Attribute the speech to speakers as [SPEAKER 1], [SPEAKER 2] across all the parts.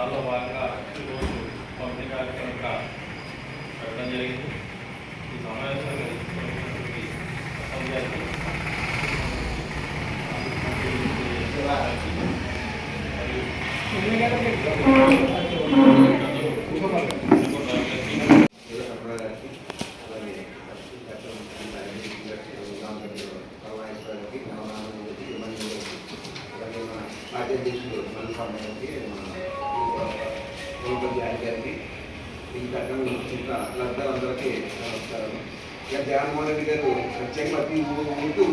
[SPEAKER 1] దానిలో భాగంగా ఈరోజు పంపిణీ కార్యక్రమం పెట్టడం జరిగింది. ఈ సమావేశంలో
[SPEAKER 2] రాజ్యాధ్యక్షుడు మల్లికార్జునకి గారికి ఇంకా లబ్ధాలందరికీ నమస్కారం. ఇక జగన్మోహన్ రెడ్డి గారు ప్రత్యేకంగా ప్రతి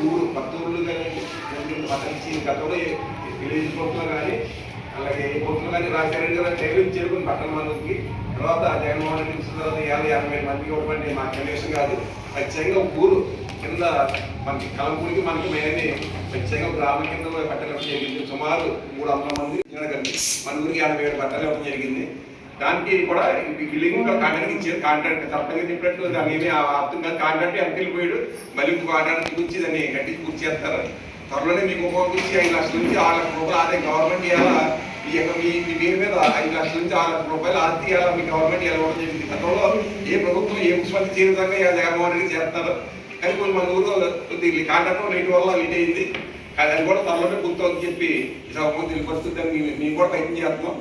[SPEAKER 2] ఊరు కొత్త ఊళ్ళు కానీ పట్టించి గతంలో విలేజ్ కోర్టులో కానీ అలాగే ఏ కోర్టులో కానీ రాజశేఖర గారు టైలు చేరుకుని పట్టణ మందికి తర్వాత జగన్మోహన్ రెడ్డి ఇచ్చిన తర్వాత 50-60 మందికి ఇవ్వడం మా కనీసం కాదు. ప్రత్యేకంగా ఊరు కింద మనకి కలంపూడికి మనకి మేమే ప్రత్యేకంగా గ్రామం కింద పట్టడం జరిగింది. సుమారు 300 మంది మన ఊరికి 57 పట్టాలు ఇవ్వడం జరిగింది. దానికి కూడా బిల్డింగ్ కాంట్రాక్ట్ ఇచ్చారు. కాంట్రాక్ట్ తప్పగా చెప్పినట్టు దాన్ని ఏమీ ఆప్తం కాదు. కాంట్రాక్ట్ ఎంపీలు పోయాడు, మళ్ళీ కాంట్రాక్ట్ గురించి దాన్ని కట్టించి పూర్తి చేస్తారు. త్వరలోనే మీకు ఒక్కొక్కరించి 5 లక్షల నుంచి 6 లక్షల రూపాయలు అదే గవర్నమెంట్ ఇవ్వాలా మీ పేరు మీద 5 లక్షల నుంచి 6 లక్షల రూపాయలు ఆర్థిక ఇవ్వాలా మీ గవర్నమెంట్ ఇవ్వడం జరిగింది. గతంలో ఏ ప్రభుత్వం ఏ ముఖ్యమంత్రి చేయని విధంగా జగన్మోహన్ రెడ్డి చేస్తున్నారు. కానీ కొన్ని మన ఊరు కాంట్రాక్ట్ రేటు వల్ల లేట్ అయింది. అది కూడా త్వరలోనే పూర్తవుతుందని చెప్పి తెలియపరుస్తుందని మేము కూడా ప్రయత్నం చేస్తున్నాం.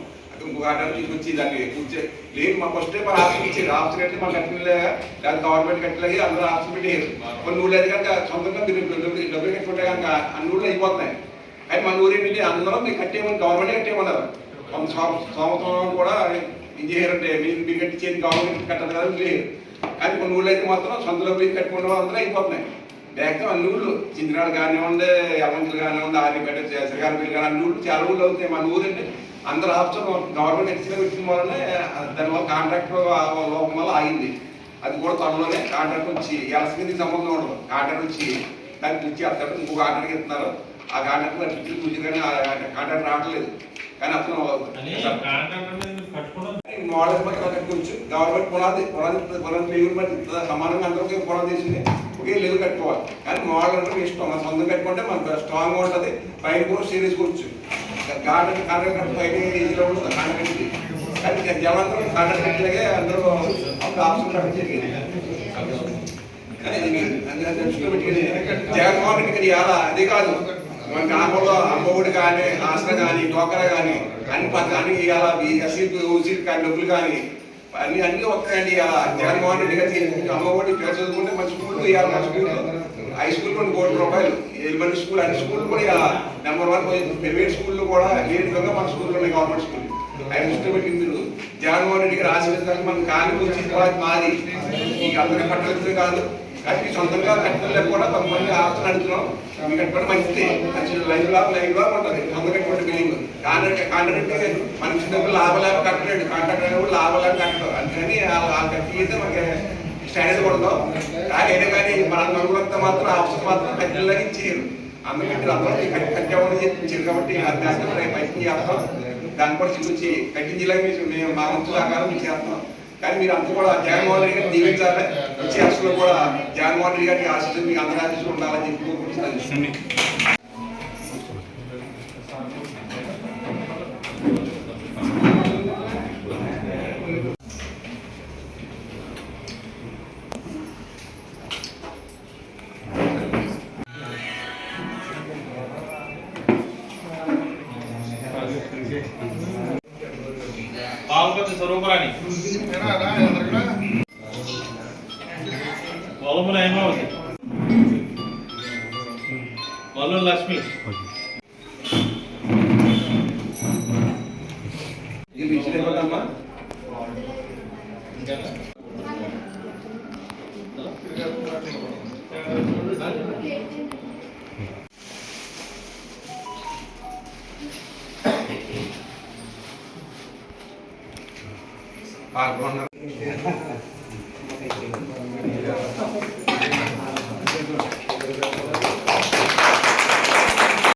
[SPEAKER 2] ఇంకొక ఆర్డర్ తీసుకొచ్చి దాన్ని కూర్చో లేదు మా ఫస్ట్ మన ఆప్షన్ ఇచ్చారు. ఆప్షన్ కట్టి మాకు కట్టినలేగా లేదా గవర్నమెంట్ కట్టలేగా అందరూ ఆప్షన్ పెట్టారు. కొన్ని ఊళ్ళు అయితే కనుక సొంతంగా మీరు డబ్బులు కట్టుకుంటే కనుక అన్ని ఊళ్ళు అయిపోతున్నాయి. కానీ మన ఊరు ఏంటంటే అందరూ మీరు కట్టేయమని గవర్నమెంట్ కట్టేయమన్నారు. కొంత సంవత్సరం కూడా ఇది చేయాలంటే మీరు కట్టించేది గవర్నమెంట్ కట్టదు కదా లేదు. కానీ కొన్ని ఊళ్ళు అయితే మాత్రం సొంత డబ్బులు కట్టుకున్న అందరూ అయిపోతున్నాయి. మ్యాక్సిమం అన్ని ఊళ్ళు చింతనాడు కానివ్వండి, యమంతులు కానివ్వండి, ఆరిపేట శ్రీకాకుళం కానీ అన్ని ఊళ్ళు చాలా ఊళ్ళు అవుతాయి. మన ఊరండి అందరూ ఆప్షన్ గవర్నమెంట్ ఎక్స్ట్రా పెట్టిన వల్లనే దానివల్ల కాంట్రాక్ట్ లోపం వల్ల ఆగింది. అది కూడా త్వరలోనే కాంట్రాక్ట్ వచ్చి ఎలక్ట్రిసిటీకి సంబంధం ఉండదు. కాంట్రాక్ట్ వచ్చి దానికి ఇచ్చి అతను ఇంకొక కాంట్రాక్ట్ ఇస్తున్నారు. ఆ కాంట్రాక్ట్ చూసి కానీ కాంట్రాక్ట్ రావట్లేదు. కానీ అతను మోడల్ పత్రాలు కట్టుకోవచ్చు. గవర్నమెంట్ పునాది లెవెల్ బట్టి సమానంగా అందరికీ పునాది చేసింది ఒకే లెవెల్ కట్టుకోవాలి. కానీ మోడల్ అంటే ఇష్టం మన సొంతం కట్టుకుంటే మనకు స్ట్రాంగ్గా ఉంటుంది. పైన కూడా సీరియస్కోవచ్చు. కాంట్రాక్ట్ కాంట్రాక్ట్ పైన ఏజ్లో ఉంటుంది కాంట్రాక్ట్. కానీ జనందరూ కాంట్రాక్ట్ కట్టలేగే అందరూ అప్పుడు ఆప్షన్ కట్టడం జరిగింది. జగన్మోహన్ రెడ్డి గారి అదే కాదు మన గ్రామంలో అమ్మఒడి కానీ ఆసన కానీ టోకరా కానీ అన్ని ఇవాళ ఎస్సీ ఓసీలు కానీ డబ్బులు కానీ అన్ని వస్తాయండి. జగన్మోహన్ రెడ్డి గారి అమ్మఒడి పేరు చదువుకుంటే మన స్కూల్లో ఇవాళ మన స్కూల్లో హై స్కూల్ కొన్ని ₹1,00,00,000 ఎలిమెంటరీ స్కూల్ అన్ని స్కూల్ కూడా ఇలా నెంబర్ 1 ప్రైవేట్ స్కూల్లో కూడా లేని విధంగా మన స్కూల్లో ఉన్నాయి గవర్నమెంట్ స్కూల్. ఆయన దృష్టి పెట్టి మీరు జగన్మోహన్ రెడ్డి గారు ఆశీర్వదించడానికి మన కాలు వచ్చి తర్వాత మాది మీకు అందరికీ పట్టలేదు కాదు. కానీ సొంతంగా కట్టుకోలేక కూడా కొంతమంది ఆప్షన్ అడుగుతున్నాం. మీకు కట్టుకోవడం మంచిది, మంచి లైవ్ లాగా ఉంటుంది. సొంత కట్టుకుంటే బిల్డింగ్ కాంట్రాక్ట్ మనకి డబ్బులు లాభలాభ కట్టలేడు. కాంట్రాక్ట్ అనేవి లాభలాభ కట్టడం అందుకని కట్టి మనకి స్టాండర్డ్ కొడతాం. కానీ అయినా కానీ మన నలుగురంతా మాత్రం ఆప్షన్ మాత్రం కట్టేలాగా ఇచ్చేయరు. అందుకంటే అందరూ కట్టామని చెప్పించారు కాబట్టి దాంట్లో ప్రయత్నం చేస్తాం. దాన్ని కూడా చూసి కట్టించేలాగా మేము మా వంతు ఆకారం చేస్తున్నాం. కానీ మీరు అంతా కూడా జగన్మోహన్ రెడ్డి గారిని దీవించాలి. వచ్చే అసలు కూడా జగన్మోహన్ రెడ్డి గారికి ఆశిస్తూ మీకు అందరూ ఆశిస్తూ ఉండాలని చెప్పి కోరుకుంటున్నాను.
[SPEAKER 1] బాగుపతి స్వరూపరాణి వలముల హేమావతి వల్లు లక్ష్మి
[SPEAKER 2] పాల్గొన్నారు.